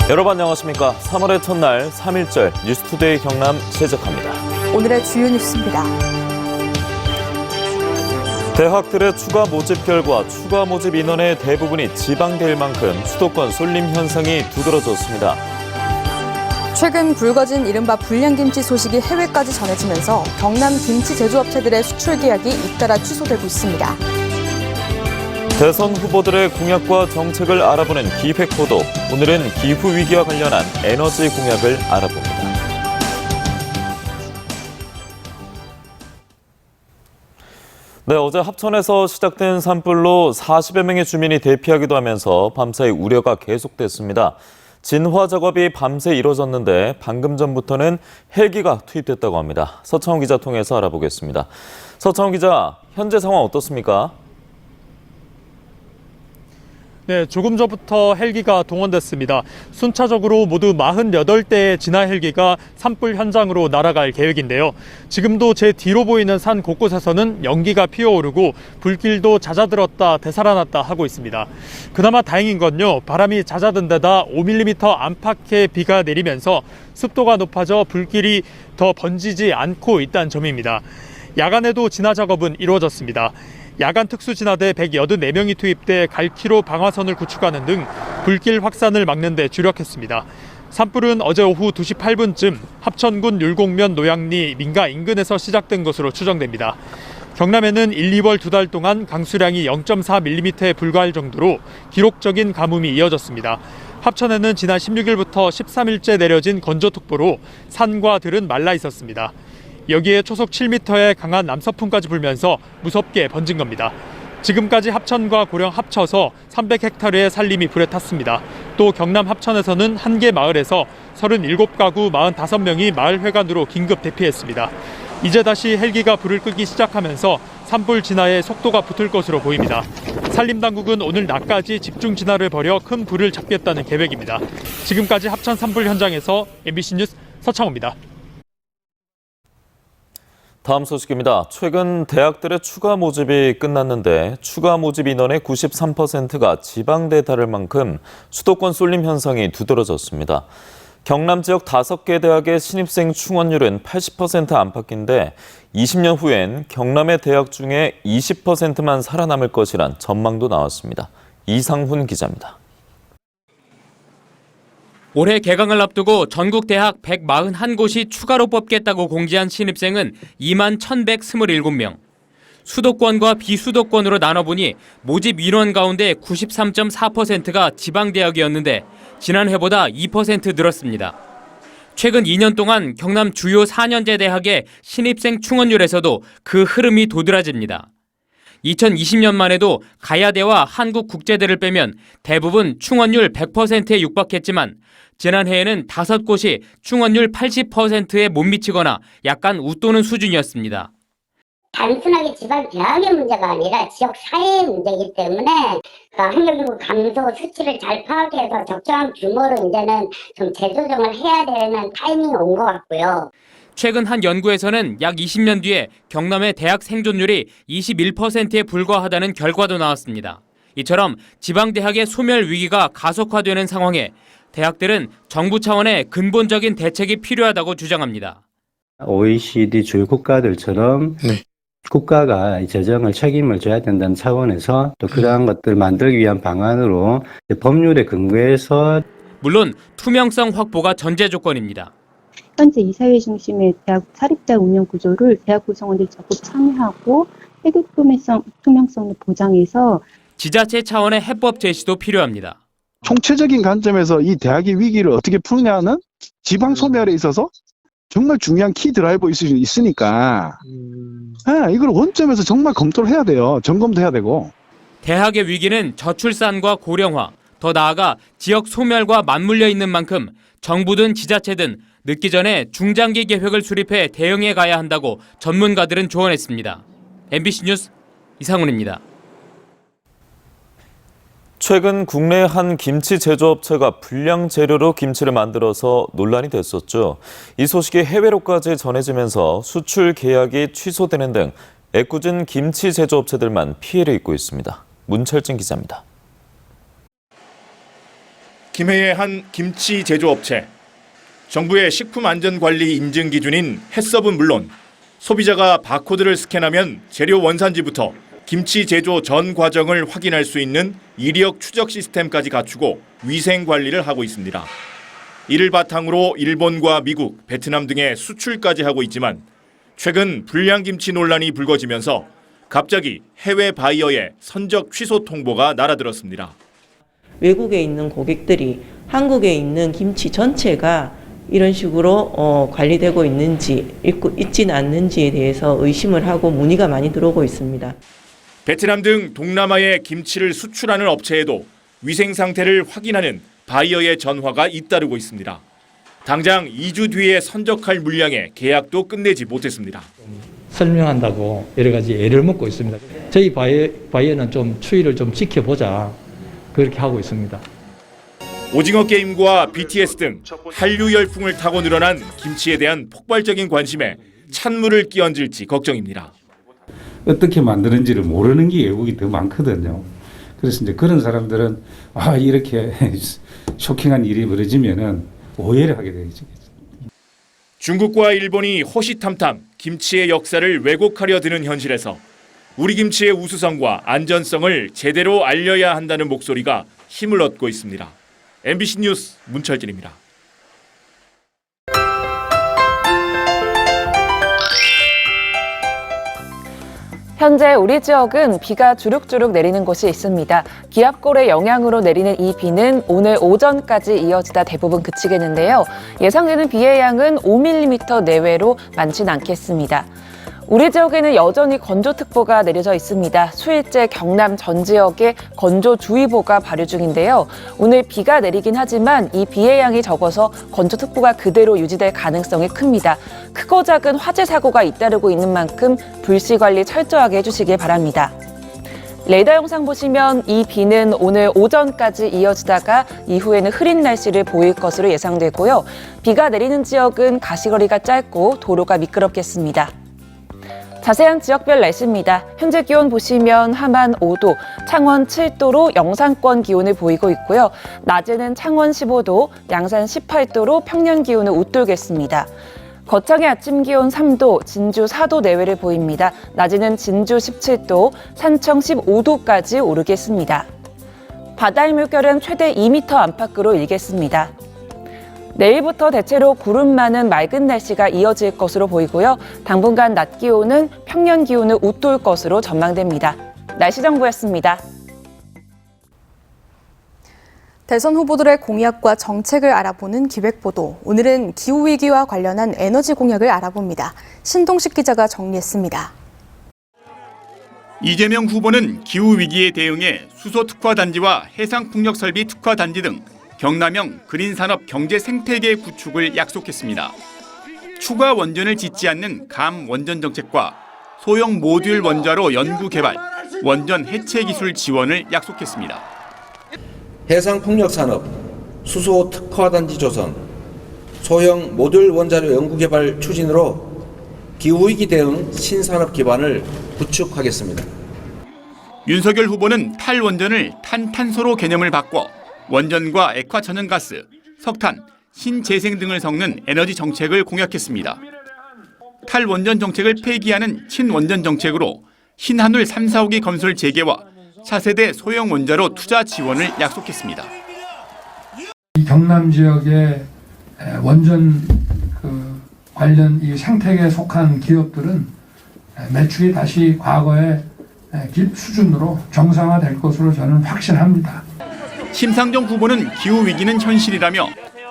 여러분 안녕하십니까. 3월의 첫날 3.1절 뉴스투데이 경남 시작합니다. 오늘의 주요 뉴스입니다. 대학들의 추가 모집 결과 추가 모집 인원의 대부분이 지방대일 만큼 수도권 쏠림 현상이 두드러졌습니다. 최근 불거진 이른바 불량김치 소식이 해외까지 전해지면서 경남 김치 제조업체들의 수출 계약이 잇따라 취소되고 있습니다. 대선 후보들의 공약과 정책을 알아보는 기획보도. 오늘은 기후위기와 관련한 에너지 공약을 알아봅니다. 네, 어제 합천에서 시작된 산불로 40여 명의 주민이 대피하기도 하면서 밤사이 우려가 계속됐습니다. 진화 작업이 밤새 이뤄졌는데 방금 전부터는 헬기가 투입됐다고 합니다. 서창훈 기자 통해서 알아보겠습니다. 서창훈 기자, 현재 상황 어떻습니까? 네, 조금 전부터 헬기가 동원됐습니다. 순차적으로 모두 48대의 진화 헬기가 산불 현장으로 날아갈 계획인데요. 지금도 제 뒤로 보이는 산 곳곳에서는 연기가 피어오르고 불길도 잦아들었다 되살아났다 하고 있습니다. 그나마 다행인 건요, 바람이 잦아든 데다 5mm 안팎의 비가 내리면서 습도가 높아져 불길이 더 번지지 않고 있다는 점입니다. 야간에도 진화 작업은 이루어졌습니다. 야간 특수진화대 184명이 투입돼 갈키로 방화선을 구축하는 등 불길 확산을 막는 데 주력했습니다. 산불은 어제 오후 2시 8분쯤 합천군 율곡면 노양리 민가 인근에서 시작된 것으로 추정됩니다. 경남에는 1, 2월 2달 동안 강수량이 0.4mm에 불과할 정도로 기록적인 가뭄이 이어졌습니다. 합천에는 지난 16일부터 13일째 내려진 건조특보로 산과 들은 말라 있었습니다. 여기에 초속 7m의 강한 남서풍까지 불면서 무섭게 번진 겁니다. 지금까지 합천과 고령 합쳐서 300헥타르의 산림이 불에 탔습니다. 또 경남 합천에서는 한 개 마을에서 37가구 45명이 마을회관으로 긴급 대피했습니다. 이제 다시 헬기가 불을 끄기 시작하면서 산불 진화에 속도가 붙을 것으로 보입니다. 산림당국은 오늘 낮까지 집중 진화를 벌여 큰 불을 잡겠다는 계획입니다. 지금까지 합천 산불 현장에서 MBC 뉴스 서창호입니다. 다음 소식입니다. 최근 대학들의 추가 모집이 끝났는데 추가 모집 인원의 93%가 지방대에 달할 만큼 수도권 쏠림 현상이 두드러졌습니다. 경남 지역 5개 대학의 신입생 충원율은 80% 안팎인데 20년 후엔 경남의 대학 중에 20%만 살아남을 것이란 전망도 나왔습니다. 이상훈 기자입니다. 올해 개강을 앞두고 전국 대학 141곳이 추가로 뽑겠다고 공지한 신입생은 2만 1,127명. 수도권과 비수도권으로 나눠보니 모집 인원 가운데 93.4%가 지방대학이었는데 지난해보다 2% 늘었습니다. 최근 2년 동안 경남 주요 4년제 대학의 신입생 충원율에서도 그 흐름이 도드라집니다. 2020년만 해도 가야대와 한국국제대를 빼면 대부분 충원율 100%에 육박했지만 지난해에는 5곳이 충원율 80%에 못 미치거나 약간 웃도는 수준이었습니다. 단순하게 지방 대학의 문제가 아니라 지역 사회의 문제이기 때문에 학력인구 감소 수치를 잘 파악해서 적정한 규모로 이제는 좀 재조정을 해야 되는 타이밍이 온 것 같고요. 최근 한 연구에서는 약 20년 뒤에 경남의 대학 생존율이 21%에 불과하다는 결과도 나왔습니다. 이처럼 지방대학의 소멸 위기가 가속화되는 상황에 대학들은 정부 차원의 근본적인 대책이 필요하다고 주장합니다. OECD 주요 국가들처럼 국가가 재정을 책임을 져야 된다는 차원에서 또 그러한 것들을 만들기 위한 방안으로 법률에 근거해서 물론 투명성 확보가 전제 조건입니다. 현재 이사회 중심의 대학 사립대학 운영 구조를 대학 구성원들이 적극 참여하고 회계 투명성을 보장해서 지자체 차원의 해법 제시도 필요합니다. 총체적인 관점에서 이 대학의 위기를 어떻게 푸느냐는 지방 소멸에 있어서 정말 중요한 키 드라이버일 수 있으니까 이걸 원점에서 정말 검토를 해야 돼요. 점검도 해야 되고. 대학의 위기는 저출산과 고령화, 더 나아가 지역 소멸과 맞물려 있는 만큼 정부든 지자체든 늦기 전에 중장기 계획을 수립해 대응해 가야 한다고 전문가들은 조언했습니다. MBC 뉴스 이상훈입니다. 최근 국내 한 김치 제조업체가 불량 재료로 김치를 만들어서 논란이 됐었죠. 이 소식이 해외로까지 전해지면서 수출 계약이 취소되는 등 애꿎은 김치 제조업체들만 피해를 입고 있습니다. 문철진 기자입니다. 김해의 한 김치 제조업체. 정부의 식품안전관리 인증 기준인 햇섭은 물론 소비자가 바코드를 스캔하면 재료 원산지부터 김치 제조 전 과정을 확인할 수 있는 이력 추적 시스템까지 갖추고 위생 관리를 하고 있습니다. 이를 바탕으로 일본과 미국, 베트남 등에 수출까지 하고 있지만 최근 불량김치 논란이 불거지면서 갑자기 해외 바이어의 선적 취소 통보가 날아들었습니다. 외국에 있는 고객들이 한국에 있는 김치 전체가 이런 식으로 관리되고 있는지, 있지는 않는지에 대해서 의심을 하고 문의가 많이 들어오고 있습니다. 베트남 등 동남아에 김치를 수출하는 업체에도 위생 상태를 확인하는 바이어의 전화가 잇따르고 있습니다. 당장 2주 뒤에 선적할 물량의 계약도 끝내지 못했습니다. 설명한다고 여러 가지 애를 먹고 있습니다. 저희 바이어는 좀 추이를 좀 지켜보자 그렇게 하고 있습니다. 오징어 게임과 BTS 등 한류 열풍을 타고 늘어난 김치에 대한 폭발적인 관심에 찬물을 끼얹을지 걱정입니다. 어떻게 만드는지를 모르는 게 외국이 더 많거든요. 그래서 이제 그런 사람들은 이렇게 쇼킹한 일이 벌어지면은 오해를 하게 되죠. 중국과 일본이 호시탐탐 김치의 역사를 왜곡하려 드는 현실에서 우리 김치의 우수성과 안전성을 제대로 알려야 한다는 목소리가 힘을 얻고 있습니다. MBC 뉴스 문철진입니다. 현재 우리 지역은 비가 주룩주룩 내리는 곳이 있습니다. 기압골의 영향으로 내리는 이 비는 오늘 오전까지 이어지다 대부분 그치겠는데요. 예상되는 비의 양은 5mm 내외로 많진 않겠습니다. 우리 지역에는 여전히 건조특보가 내려져 있습니다. 수일째 경남 전 지역에 건조주의보가 발효 중인데요. 오늘 비가 내리긴 하지만 이 비의 양이 적어서 건조특보가 그대로 유지될 가능성이 큽니다. 크고 작은 화재 사고가 잇따르고 있는 만큼 불씨 관리 철저하게 해주시길 바랍니다. 레이더 영상 보시면 이 비는 오늘 오전까지 이어지다가 이후에는 흐린 날씨를 보일 것으로 예상되고요. 비가 내리는 지역은 가시거리가 짧고 도로가 미끄럽겠습니다. 자세한 지역별 날씨입니다. 현재 기온 보시면 함안 5도, 창원 7도로 영상권 기온을 보이고 있고요. 낮에는 창원 15도, 양산 18도로 평년 기온을 웃돌겠습니다. 거창의 아침 기온 3도, 진주 4도 내외를 보입니다. 낮에는 진주 17도, 산청 15도까지 오르겠습니다. 바다의 물결은 최대 2m 안팎으로 일겠습니다. 내일부터 대체로 구름 많은 맑은 날씨가 이어질 것으로 보이고요. 당분간 낮 기온은 평년 기온을 웃돌 것으로 전망됩니다. 날씨 정보였습니다. 대선 후보들의 공약과 정책을 알아보는 기획보도. 오늘은 기후위기와 관련한 에너지 공약을 알아봅니다. 신동식 기자가 정리했습니다. 이재명 후보는 기후위기에 대응해 수소특화단지와 해상풍력설비 특화단지 등 경남형 그린산업 경제 생태계 구축을 약속했습니다. 추가 원전을 짓지 않는 감 원전 정책과 소형 모듈 원자로 연구 개발, 원전 해체 기술 지원을 약속했습니다. 해상풍력 산업, 수소 특화단지 조성, 소형 모듈 원자로 연구 개발 추진으로 기후위기 대응 신산업 기반을 구축하겠습니다. 윤석열 후보는 탈원전을 탄탄소로 개념을 바꿔 원전과 액화천연가스, 석탄, 신재생 등을 섞는 에너지 정책을 공약했습니다. 탈원전 정책을 폐기하는 친원전 정책으로 신한울 3, 4호기 건설 재개와 차세대 소형 원자로 투자 지원을 약속했습니다. 경남 지역의 원전 관련 이 생태계에 속한 기업들은 매출이 다시 과거의 수준으로 정상화될 것으로 저는 확신합니다. 심상정 후보는 기후위기는 현실이라며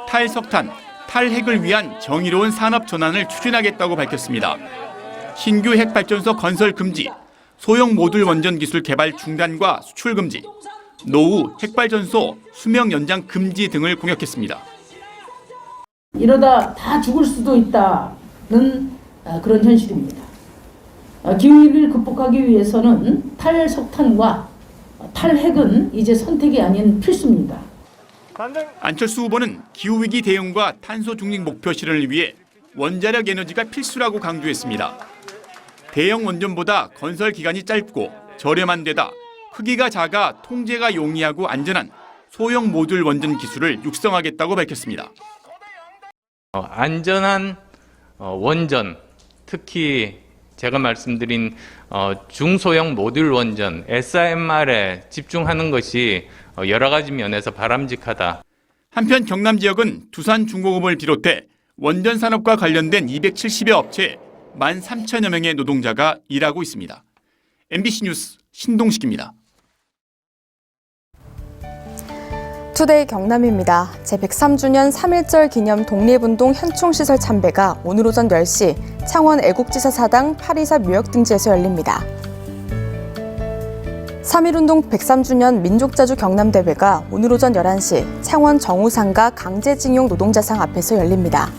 탈석탄, 탈핵을 위한 정의로운 산업 전환을 추진하겠다고 밝혔습니다. 신규 핵발전소 건설 금지, 소형 모듈 원전 기술 개발 중단과 수출 금지, 노후 핵발전소 수명 연장 금지 등을 공약했습니다. 이러다 다 죽을 수도 있다는 그런 현실입니다. 기후위기를 극복하기 위해서는 탈석탄과 탈핵은 이제 선택이 아닌 필수입니다. 안철수 후보는 기후위기 대응과 탄소 중립 목표 실현을 위해 원자력 에너지가 필수라고 강조했습니다. 대형 원전보다 건설 기간이 짧고 저렴한 데다 크기가 작아 통제가 용이하고 안전한 소형 모듈 원전 기술을 육성하겠다고 밝혔습니다. 안전한 원전, 특히 제가 말씀드린 중소형 모듈 원전, SMR에 집중하는 것이 여러 가지 면에서 바람직하다. 한편 경남 지역은 두산중공업을 비롯해 원전 산업과 관련된 270여 업체 13,000여 명의 노동자가 일하고 있습니다. MBC 뉴스 신동식입니다. 투데이 경남입니다. 제103주년 3.1절 기념 독립운동 현충시설 참배가 오늘 오전 10시 창원 애국지사 사당 824 묘역등지에서 열립니다. 3.1운동 103주년 민족자주 경남대회가 오늘 오전 11시 창원 정우상가 강제징용 노동자상 앞에서 열립니다.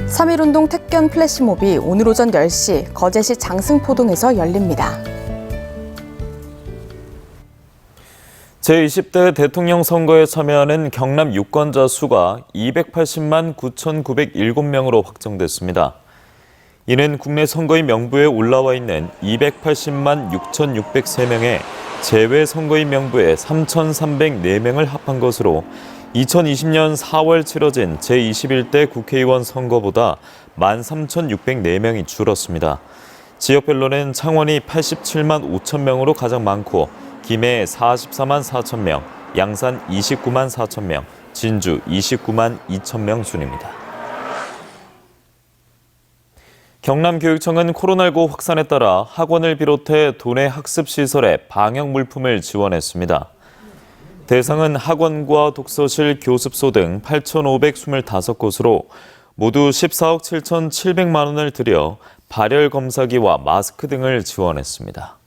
3.1운동 택견 플래시몹이 오늘 오전 10시 거제시 장승포동에서 열립니다. 제20대 대통령 선거에 참여하는 경남 유권자 수가 280만 9,907명으로 확정됐습니다. 이는 국내 선거인 명부에 올라와 있는 280만 6,603명의 제외 선거인 명부에 3,304명을 합한 것으로 2020년 4월 치러진 제21대 국회의원 선거보다 13,604명이 줄었습니다. 지역별로는 창원이 87만 5천 명으로 가장 많고 김해 44만 4천 명, 양산 29만 4천 명, 진주 29만 2천 명 순입니다. 경남교육청은 코로나19 확산에 따라 학원을 비롯해 도내 학습시설에 방역 물품을 지원했습니다. 대상은 학원과 독서실, 교습소 등 8,525곳으로 모두 14억 7,700만 원을 들여 발열 검사기와 마스크 등을 지원했습니다.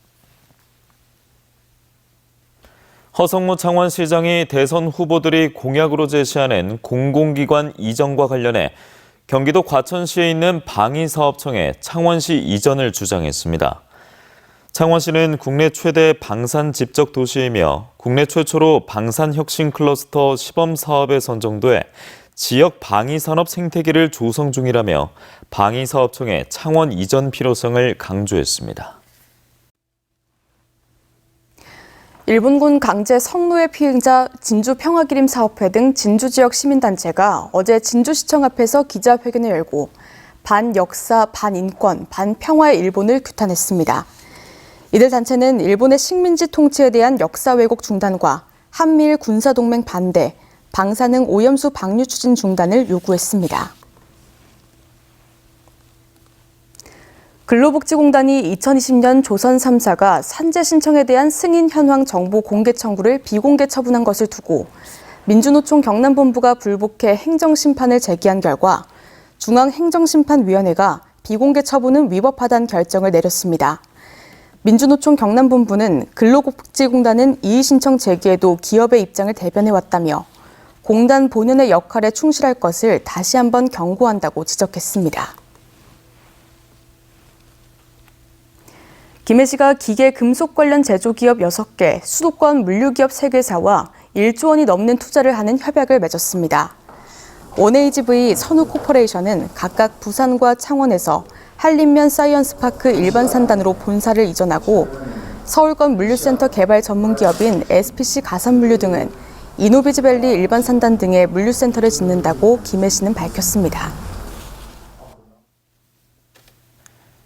허성무 창원시장이 대선 후보들이 공약으로 제시하는 공공기관 이전과 관련해 경기도 과천시에 있는 방위사업청에 창원시 이전을 주장했습니다. 창원시는 국내 최대 방산 집적 도시이며 국내 최초로 방산혁신 클러스터 시범 사업에 선정돼 지역 방위산업 생태계를 조성 중이라며 방위사업청의 창원 이전 필요성을 강조했습니다. 일본군 강제 성노예 피해자 진주평화기림 사업회 등 진주지역 시민단체가 어제 진주시청 앞에서 기자회견을 열고 반역사, 반인권, 반평화의 일본을 규탄했습니다. 이들 단체는 일본의 식민지 통치에 대한 역사 왜곡 중단과 한미일 군사동맹 반대, 방사능 오염수 방류 추진 중단을 요구했습니다. 근로복지공단이 2020년 조선 3사가 산재 신청에 대한 승인 현황 정보 공개 청구를 비공개 처분한 것을 두고 민주노총 경남본부가 불복해 행정심판을 제기한 결과 중앙행정심판위원회가 비공개 처분은 위법하다는 결정을 내렸습니다. 민주노총 경남본부는 근로복지공단은 이의신청 제기에도 기업의 입장을 대변해왔다며 공단 본연의 역할에 충실할 것을 다시 한번 경고한다고 지적했습니다. 김해시가 기계 금속 관련 제조기업 6개, 수도권 물류기업 3개사와 1조 원이 넘는 투자를 하는 협약을 맺었습니다. 원에이지V 선우코퍼레이션은 각각 부산과 창원에서 한림면 사이언스파크 일반 산단으로 본사를 이전하고 서울권 물류센터 개발 전문기업인 SPC 가산물류 등은 이노비즈밸리 일반 산단 등의 물류센터를 짓는다고 김해시는 밝혔습니다.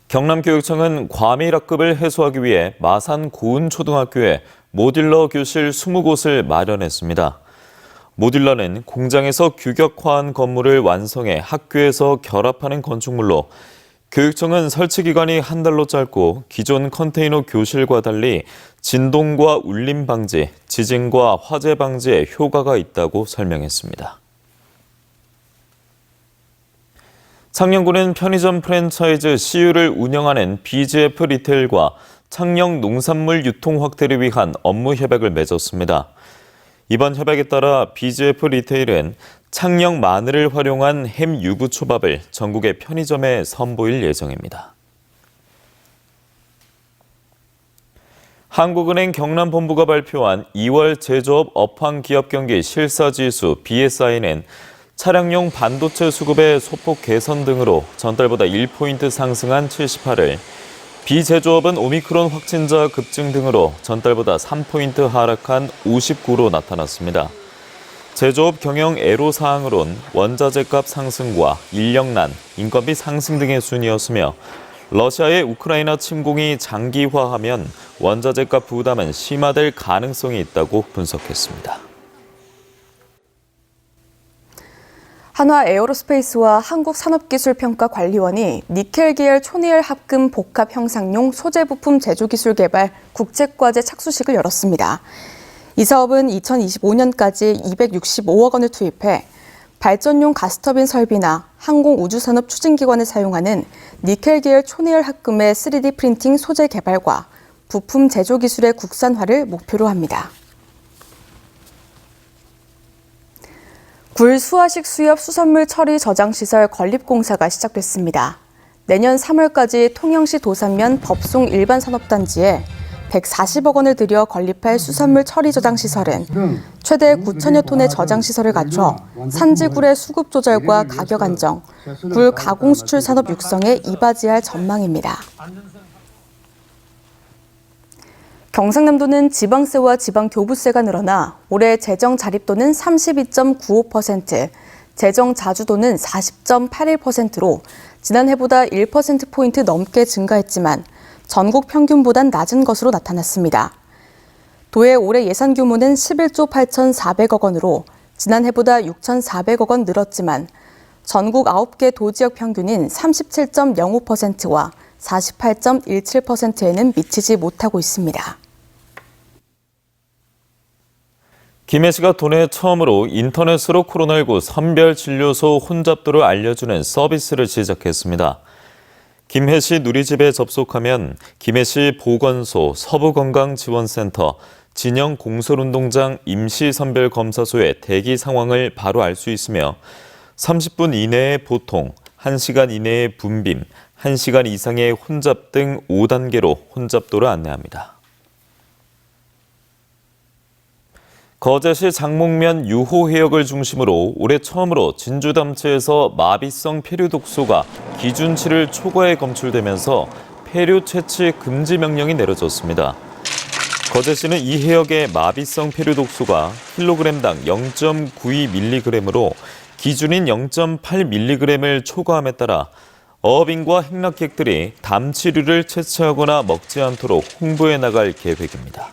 경남교육청은 과밀학급을 해소하기 위해 마산 고은초등학교에 모듈러 교실 20곳을 마련했습니다. 모듈러는 공장에서 규격화한 건물을 완성해 학교에서 결합하는 건축물로 교육청은 설치 기간이 한 달로 짧고 기존 컨테이너 교실과 달리 진동과 울림 방지, 지진과 화재 방지에 효과가 있다고 설명했습니다. 창녕군은 편의점 프랜차이즈 CU를 운영하는 BGF 리테일과 창녕 농산물 유통 확대를 위한 업무 협약을 맺었습니다. 이번 협약에 따라 BGF 리테일은 창녕 마늘을 활용한 햄 유부초밥을 전국의 편의점에 선보일 예정입니다. 한국은행 경남본부가 발표한 2월 제조업 업황 기업 경기 실사지수 BSI는 차량용 반도체 수급의 소폭 개선 등으로 전달보다 1포인트 상승한 78을, 비제조업은 오미크론 확진자 급증 등으로 전달보다 3포인트 하락한 59로 나타났습니다. 제조업 경영 애로사항으론 원자재값 상승과 인력난, 인건비 상승 등의 순이었으며 러시아의 우크라이나 침공이 장기화하면 원자재값 부담은 심화될 가능성이 있다고 분석했습니다. 한화 에어로스페이스와 한국산업기술평가관리원이 니켈 계열 초니엘 합금 복합 형상용 소재 부품 제조 기술 개발 국제과제 착수식을 열었습니다. 이 사업은 2025년까지 265억 원을 투입해 발전용 가스터빈 설비나 항공우주산업 추진기관에 사용하는 니켈 계열 초니엘 합금의 3D 프린팅 소재 개발과 부품 제조 기술의 국산화를 목표로 합니다. 굴 수화식 수협 수산물 처리 저장시설 건립공사가 시작됐습니다. 내년 3월까지 통영시 도산면 법송 일반산업단지에 140억 원을 들여 건립할 수산물 처리 저장시설은 최대 9천여 톤의 저장시설을 갖춰 산지굴의 수급 조절과 가격 안정, 굴 가공 수출 산업 육성에 이바지할 전망입니다. 경상남도는 지방세와 지방교부세가 늘어나 올해 재정 자립도는 32.95%, 재정 자주도는 40.81%로 지난해보다 1%포인트 넘게 증가했지만 전국 평균보단 낮은 것으로 나타났습니다. 도의 올해 예산 규모는 11조 8,400억 원으로 지난해보다 6,400억 원 늘었지만 전국 9개 도지역 평균인 37.05%와 48.17%에는 미치지 못하고 있습니다. 김해 시가 도내에 처음으로 인터넷으로 코로나19 선별진료소 혼잡도를 알려주는 서비스를 시작했습니다. 김해시 누리집에 접속하면 김해시 보건소, 서부건강지원센터, 진영공설운동장 임시선별검사소의 대기 상황을 바로 알 수 있으며 30분 이내의 보통, 1시간 이내의 분빔, 1시간 이상의 혼잡 등 5단계로 혼잡도를 안내합니다. 거제시 장목면 유호해역을 중심으로 올해 처음으로 진주담채에서 마비성 폐류독소가 기준치를 초과해 검출되면서 폐류 채취 금지 명령이 내려졌습니다. 거제시는 이 해역의 마비성 폐류독소가 킬로그램당 0.92mg으로 기준인 0.8mg을 초과함에 따라 어업인과 행락객들이 담치류를 채취하거나 먹지 않도록 홍보해 나갈 계획입니다.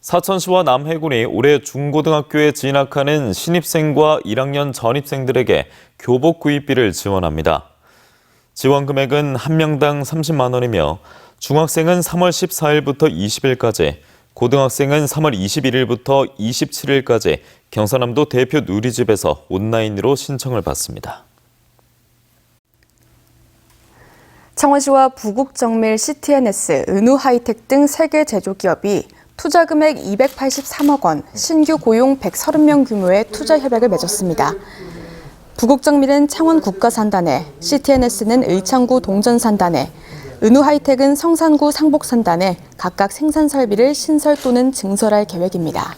사천시와 남해군이 올해 중고등학교에 진학하는 신입생과 1학년 전입생들에게 교복 구입비를 지원합니다. 지원 금액은 한 명당 30만 원이며 중학생은 3월 14일부터 20일까지, 고등학생은 3월 21일부터 27일까지 경상남도 대표 누리집에서 온라인으로 신청을 받습니다. 창원시와 부국정밀 CTNS, 은우하이텍 등 3개 제조기업이 투자 금액 283억 원, 신규 고용 130명 규모의 투자 협약을 맺었습니다. 부국정밀은 창원 국가산단에, CTNS는 의창구 동전산단에, 은우하이텍은 성산구 상복산단에 각각 생산 설비를 신설 또는 증설할 계획입니다.